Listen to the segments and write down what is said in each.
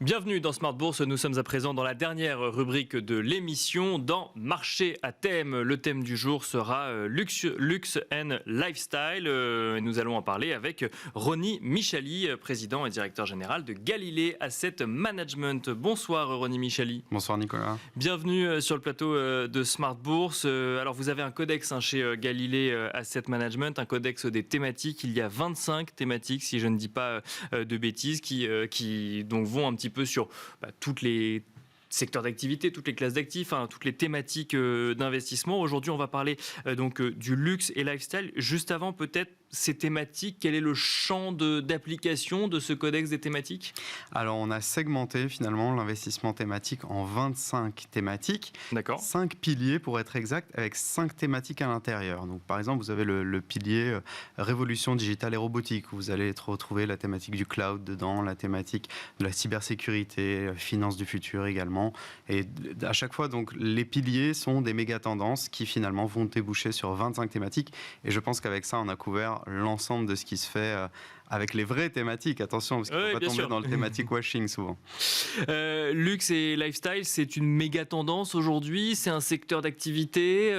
Bienvenue dans Smart Bourse, nous sommes à présent dans la dernière rubrique de l'émission, dans Marché à thème. Le thème du jour sera Luxe and Lifestyle. Nous allons en parler avec Ronnie Michali, président et directeur général de Galilée Asset Management. Bonsoir Ronnie Michali. Bonsoir Nicolas. Bienvenue sur le plateau de Smart Bourse. Alors vous avez un codex chez Galilée Asset Management, un codex des thématiques. Il y a 25 thématiques, si je ne dis pas de bêtises, qui donc vont un petit peu sur toutes les secteurs d'activité, toutes les classes d'actifs, toutes les thématiques d'investissement. Aujourd'hui, on va parler donc du luxe et lifestyle. Juste avant, peut-être, ces thématiques, quel est le champ d'application de ce codex des thématiques ? Alors, on a segmenté finalement l'investissement thématique en 25 thématiques. D'accord. 5 piliers pour être exact, avec 5 thématiques à l'intérieur. Donc, par exemple, vous avez le pilier révolution digitale et robotique, où vous allez retrouver la thématique du cloud dedans, la thématique de la cybersécurité, finance du futur également. Et à chaque fois, donc, les piliers sont des méga tendances qui finalement vont déboucher sur 25 thématiques. Et je pense qu'avec ça, on a couvert l'ensemble de ce qui se fait avec les vraies thématiques. Attention, parce qu'il ne faut pas tomber dans le thématique washing souvent. Luxe et lifestyle, c'est une méga tendance aujourd'hui. C'est un secteur d'activité.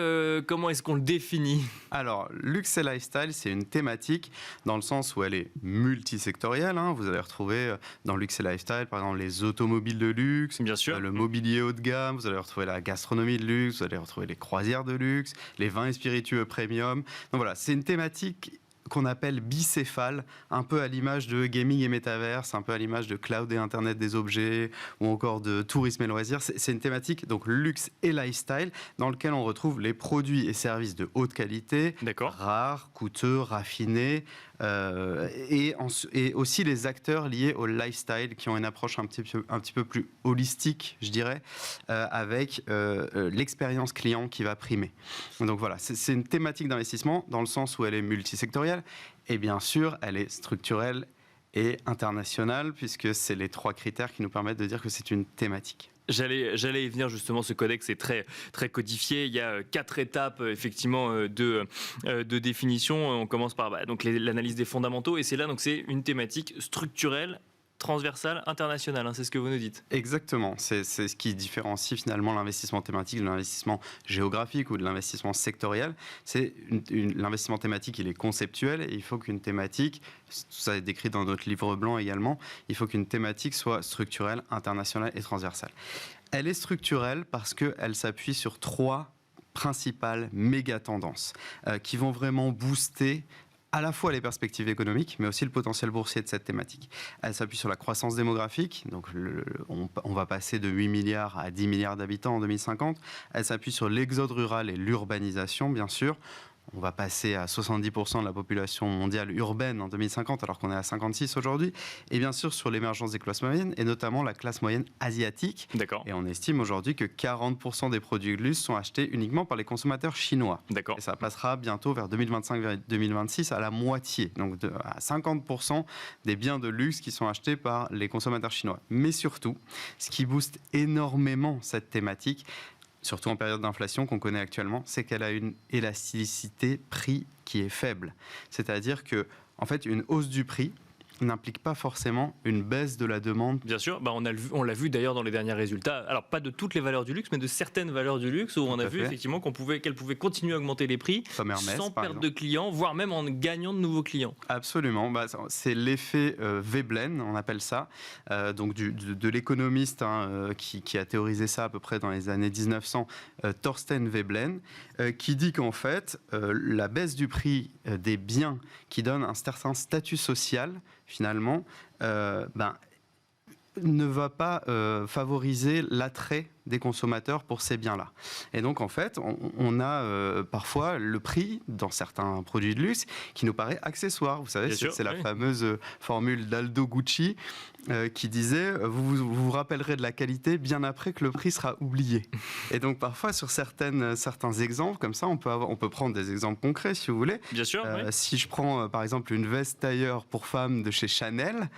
Comment est-ce qu'on le définit ? Alors, luxe et lifestyle, c'est une thématique dans le sens où elle est multisectorielle. Vous allez retrouver dans luxe et lifestyle, par exemple, les automobiles de luxe, bien sûr, le mobilier haut de gamme, vous allez retrouver la gastronomie de luxe, vous allez retrouver les croisières de luxe, les vins et spiritueux premium. Donc voilà, c'est une thématique qu'on appelle bicéphale, un peu à l'image de gaming et métaverse, un peu à l'image de cloud et internet des objets, ou encore de tourisme et loisirs. C'est une thématique, donc luxe et lifestyle, dans lequel on retrouve les produits et services de haute qualité, rares, coûteux, raffinés, et aussi les acteurs liés au lifestyle, qui ont une approche un petit peu plus holistique, je dirais, avec l'expérience client qui va primer. Donc voilà, c'est une thématique d'investissement dans le sens où elle est multisectorielle, et bien sûr, elle est structurelle et internationale, puisque c'est les 3 critères qui nous permettent de dire que c'est une thématique. J'allais y venir justement, ce codex est très, très codifié. Il y a 4 étapes effectivement de définition. On commence par donc l'analyse des fondamentaux, et c'est là, donc c'est une thématique structurelle, transversale, internationale, c'est ce que vous nous dites. Exactement, c'est ce qui différencie finalement l'investissement thématique de l'investissement géographique ou de l'investissement sectoriel. C'est l'investissement thématique, il est conceptuel, et il faut qu'une thématique, tout ça est décrit dans notre livre blanc également, il faut qu'une thématique soit structurelle, internationale et transversale. Elle est structurelle parce qu'elle s'appuie sur 3 principales méga tendances qui vont vraiment booster à la fois les perspectives économiques, mais aussi le potentiel boursier de cette thématique. Elle s'appuie sur la croissance démographique, donc on va passer de 8 milliards à 10 milliards d'habitants en 2050. Elle s'appuie sur l'exode rural et l'urbanisation, bien sûr. On va passer à 70% de la population mondiale urbaine en 2050, alors qu'on est à 56 aujourd'hui. Et bien sûr, sur l'émergence des classes moyennes, et notamment la classe moyenne asiatique. D'accord. Et on estime aujourd'hui que 40% des produits de luxe sont achetés uniquement par les consommateurs chinois. D'accord. Et ça passera bientôt vers 2025-2026 à la moitié, donc à 50% des biens de luxe qui sont achetés par les consommateurs chinois. Mais surtout, ce qui booste énormément cette thématique, surtout en période d'inflation qu'on connaît actuellement, c'est qu'elle a une élasticité prix qui est faible. C'est-à-dire que, en fait, une hausse du prix n'implique pas forcément une baisse de la demande. Bien sûr, on l'a vu d'ailleurs dans les derniers résultats. Alors, pas de toutes les valeurs du luxe, mais de certaines valeurs du luxe, où on a vu effectivement qu'elles pouvaient continuer à augmenter les prix Hermès, sans perdre de clients, voire même en gagnant de nouveaux clients. Absolument, c'est l'effet Veblen, on appelle ça, donc de l'économiste qui a théorisé ça à peu près dans les années 1900, Thorsten Veblen, qui dit qu'en fait, la baisse du prix des biens qui donne un certain statut social, finalement, ne va pas favoriser l'attrait des consommateurs pour ces biens-là. Et donc, en fait, on a parfois le prix dans certains produits de luxe qui nous paraît accessoire. Vous savez, c'est la fameuse formule d'Aldo Gucci qui disait « vous rappellerez de la qualité bien après que le prix sera oublié ». Et donc, parfois, sur certains exemples, comme ça, on peut prendre des exemples concrets, si vous voulez. Bien sûr, Si je prends, par exemple, une veste tailleur pour femme de chez Chanel,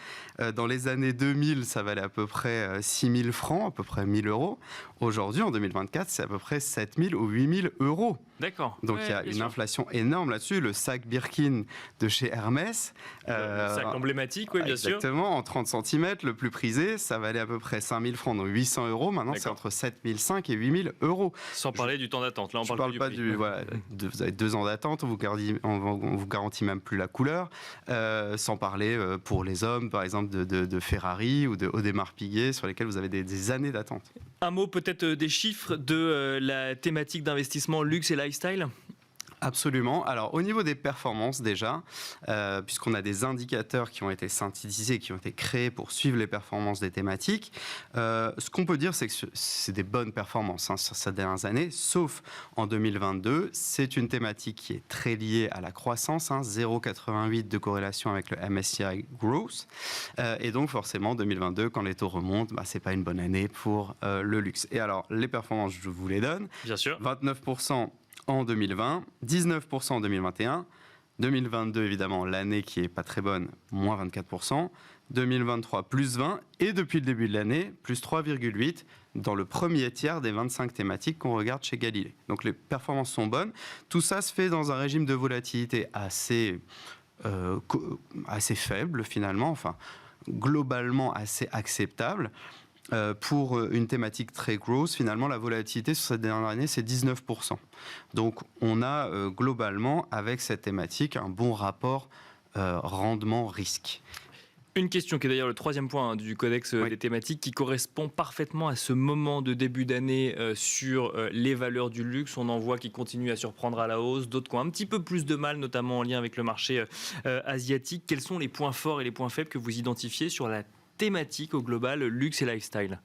dans les années 2000, ça valait à peu près 6 000 francs, à peu près 1 000 euros. Aujourd'hui, en 2024, c'est à peu près 7 000 ou 8 000 euros. D'accord. Donc il y a une inflation énorme là-dessus. Le sac Birkin de chez Hermès. Le sac emblématique, oui, bien sûr. Exactement, en 30 cm, le plus prisé, ça valait à peu près 5 000 francs, donc 800 euros. Maintenant, c'est entre 7 500 et 8 000 euros. Sans parler du temps d'attente. Là, on ne parle pas du voilà, vous avez 2 ans d'attente, on vous garantit même plus la couleur. Sans parler pour les hommes, par exemple, de Ferrari ou de Audemars Piguet, sur lesquels vous avez des années d'attente. Un mot peut-être des chiffres de la thématique d'investissement luxe et lifestyle ? Absolument. Alors, au niveau des performances déjà, puisqu'on a des indicateurs qui ont été synthétisés, qui ont été créés pour suivre les performances des thématiques, ce qu'on peut dire, c'est que c'est des bonnes performances sur ces dernières années, sauf en 2022. C'est une thématique qui est très liée à la croissance, 0,88 de corrélation avec le MSCI Growth. Et donc, forcément, 2022, quand les taux remontent, ce n'est pas une bonne année pour le luxe. Et alors, les performances, je vous les donne. Bien sûr. 29% en 2020, 19% en 2021, 2022 évidemment l'année qui est pas très bonne, moins 24%, 2023 plus 20 et depuis le début de l'année plus 3,8 dans le premier tiers des 25 thématiques qu'on regarde chez Galilée. Donc les performances sont bonnes. Tout ça se fait dans un régime de volatilité assez faible finalement, enfin globalement assez acceptable. Pour une thématique très grosse, finalement, la volatilité sur cette dernière année, c'est 19%. Donc, on a globalement, avec cette thématique, un bon rapport rendement-risque. Une question qui est d'ailleurs le troisième point du codex des thématiques qui correspond parfaitement à ce moment de début d'année sur les valeurs du luxe. On en voit qui continuent à surprendre à la hausse, d'autres qui ont un petit peu plus de mal, notamment en lien avec le marché asiatique. Quels sont les points forts et les points faibles que vous identifiez sur la thématique au global, luxe et lifestyle?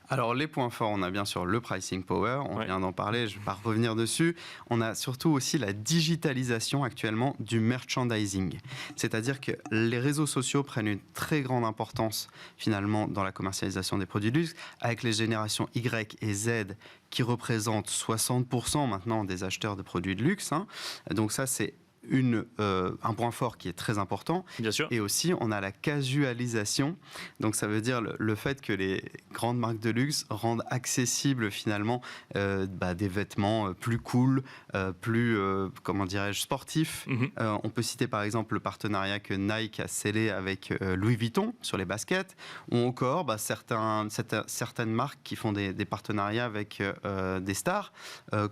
Alors les points forts, on a bien sûr le pricing power, on vient d'en parler, je ne vais pas revenir dessus. On a surtout aussi la digitalisation actuellement du merchandising. C'est-à-dire que les réseaux sociaux prennent une très grande importance finalement dans la commercialisation des produits de luxe, avec les générations Y et Z qui représentent 60% maintenant des acheteurs de produits de luxe. Donc ça c'est un point fort qui est très important. Bien sûr. Et aussi, on a la casualisation. Donc, ça veut dire le fait que les grandes marques de luxe rendent accessibles finalement des vêtements plus cool, plus, comment dirais-je, sportifs. On peut citer par exemple le partenariat que Nike a scellé avec Louis Vuitton sur les baskets, ou encore certaines marques qui font des partenariats avec des stars,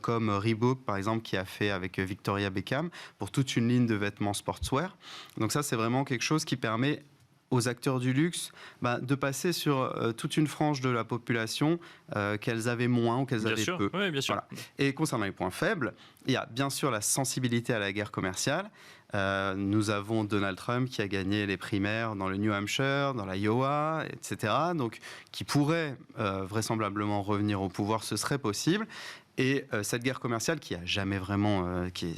comme Reebok par exemple, qui a fait avec Victoria Beckham, pour toute une ligne de vêtements sportswear. Donc ça, c'est vraiment quelque chose qui permet aux acteurs du luxe de passer sur toute une frange de la population qu'elles avaient moins ou qu'elles avaient peu. Oui, bien sûr. Voilà. Et concernant les points faibles, il y a bien sûr la sensibilité à la guerre commerciale. Nous avons Donald Trump qui a gagné les primaires dans le New Hampshire, dans l'Iowa, etc. Donc, qui pourrait vraisemblablement revenir au pouvoir, ce serait possible. Et cette guerre commerciale qui a jamais vraiment, qui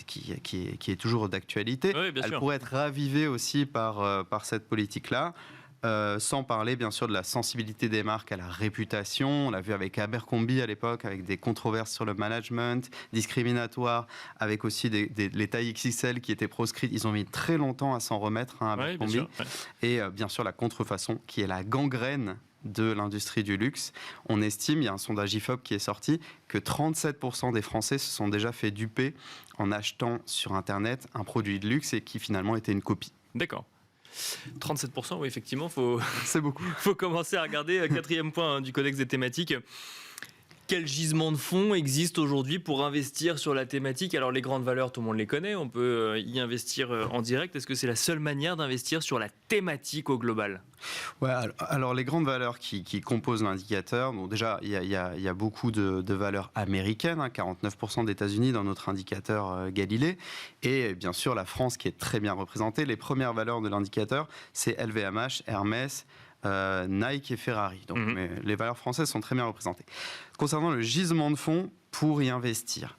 est toujours d'actualité, elle pourrait être ravivée aussi par cette politique-là. Sans parler bien sûr de la sensibilité des marques à la réputation. On l'a vu avec Abercrombie à l'époque, avec des controverses sur le management discriminatoire, avec aussi les tailles XXL qui étaient proscrites. Ils ont mis très longtemps à s'en remettre, Abercrombie. Et bien sûr la contrefaçon qui est la gangrène de l'industrie du luxe. On estime, il y a un sondage IFOP qui est sorti, que 37% des Français se sont déjà fait duper en achetant sur Internet un produit de luxe et qui finalement était une copie. D'accord. 37%, oui, effectivement, c'est beaucoup. Faut commencer à regarder. Quatrième point du codex des thématiques. Quel gisement de fonds existe aujourd'hui pour investir sur la thématique? Alors les grandes valeurs, tout le monde les connaît, on peut y investir en direct. Est-ce que c'est la seule manière d'investir sur la thématique au global? Ouais, alors les grandes valeurs qui composent l'indicateur, bon, déjà il y a beaucoup de valeurs américaines, 49% d'États-Unis dans notre indicateur Galilée, et bien sûr la France qui est très bien représentée. Les premières valeurs de l'indicateur, c'est LVMH, Hermès, Nike et Ferrari. Donc les valeurs françaises sont très bien représentées. Concernant le gisement de fonds pour y investir,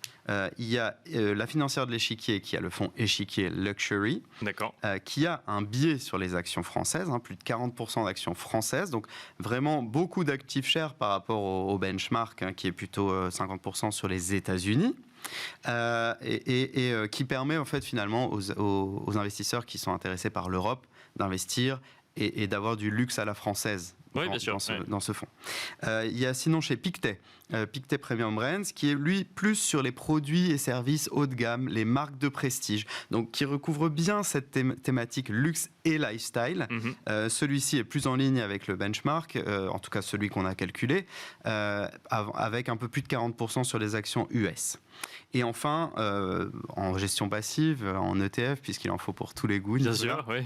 il y a la financière de l'échiquier qui a le fonds Échiquier Luxury, qui a un biais sur les actions françaises, plus de 40% d'actions françaises, donc vraiment beaucoup d'actifs chers par rapport au benchmark qui est plutôt 50% sur les États-Unis. Et qui permet en fait finalement aux investisseurs qui sont intéressés par l'Europe d'investir et d'avoir du luxe à la française Oui, bien sûr, dans ce fonds. Il y a sinon chez Pictet, Pictet Premium Brands, qui est lui plus sur les produits et services haut de gamme, les marques de prestige, donc qui recouvre bien cette thématique luxe et lifestyle. Celui-ci est plus en ligne avec le benchmark, en tout cas celui qu'on a calculé, avec un peu plus de 40% sur les actions US. Et enfin, en gestion passive, en ETF, puisqu'il en faut pour tous les goûts, bien sûr, oui.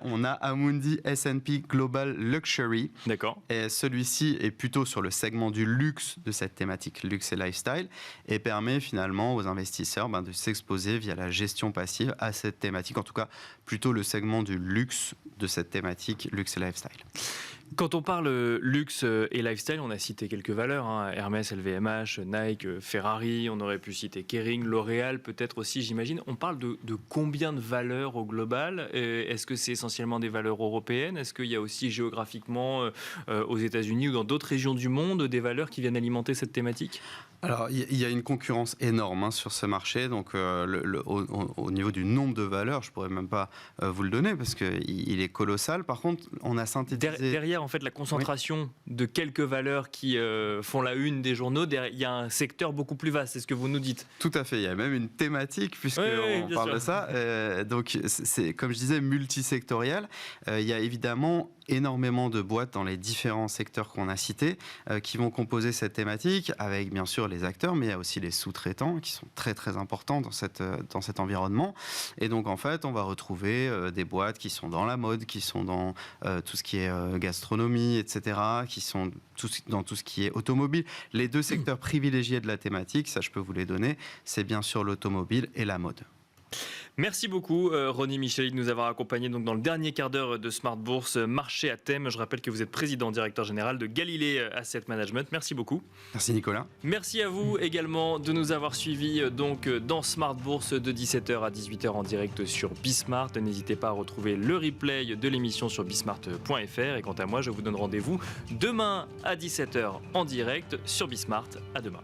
on a Amundi S&P Global Luxury. D'accord. Et celui-ci est plutôt sur le segment du luxe de cette thématique luxe et lifestyle et permet finalement aux investisseurs de s'exposer via la gestion passive à cette thématique, en tout cas plutôt le segment du luxe de cette thématique luxe et lifestyle. Quand on parle luxe et lifestyle, on a cité quelques valeurs, Hermès, LVMH, Nike, Ferrari, on aurait pu citer Kering, L'Oréal peut-être aussi, j'imagine. On parle de combien de valeurs au global ? Est-ce que c'est essentiellement des valeurs européennes ? Est-ce qu'il y a aussi géographiquement aux États-Unis ou dans d'autres régions du monde des valeurs qui viennent alimenter cette thématique ? Alors, il y a une concurrence énorme sur ce marché. Donc, au niveau du nombre de valeurs, je ne pourrais même pas vous le donner parce qu'il est colossal. Par contre, on a synthétisé... Derrière, en fait, la concentration de quelques valeurs qui font la une des journaux, il y a un secteur beaucoup plus vaste. C'est ce que vous nous dites. Tout à fait. Il y a même une thématique puisqu'on parle de ça. Donc, c'est, comme je disais, multisectoriel. Il y a évidemment énormément de boîtes dans les différents secteurs qu'on a cités qui vont composer cette thématique avec bien sûr les acteurs, mais il y a aussi les sous-traitants qui sont très très importants dans cet environnement. Et donc en fait, on va retrouver des boîtes qui sont dans la mode, qui sont dans tout ce qui est gastronomie, etc., qui sont dans tout ce qui est automobile. Les deux secteurs privilégiés de la thématique, ça je peux vous les donner, c'est bien sûr l'automobile et la mode. Merci beaucoup Ronnie Micheli de nous avoir accompagnés donc dans le dernier quart d'heure de Smart Bourse Marché à thème. Je rappelle que vous êtes président directeur général de Galilée Asset Management. Merci beaucoup. Merci Nicolas. Merci à vous également de nous avoir suivis donc dans Smart Bourse de 17h à 18h en direct sur Bismart. N'hésitez pas à retrouver le replay de l'émission sur bismart.fr et quant à moi, je vous donne rendez-vous demain à 17h en direct sur Bismart. À demain.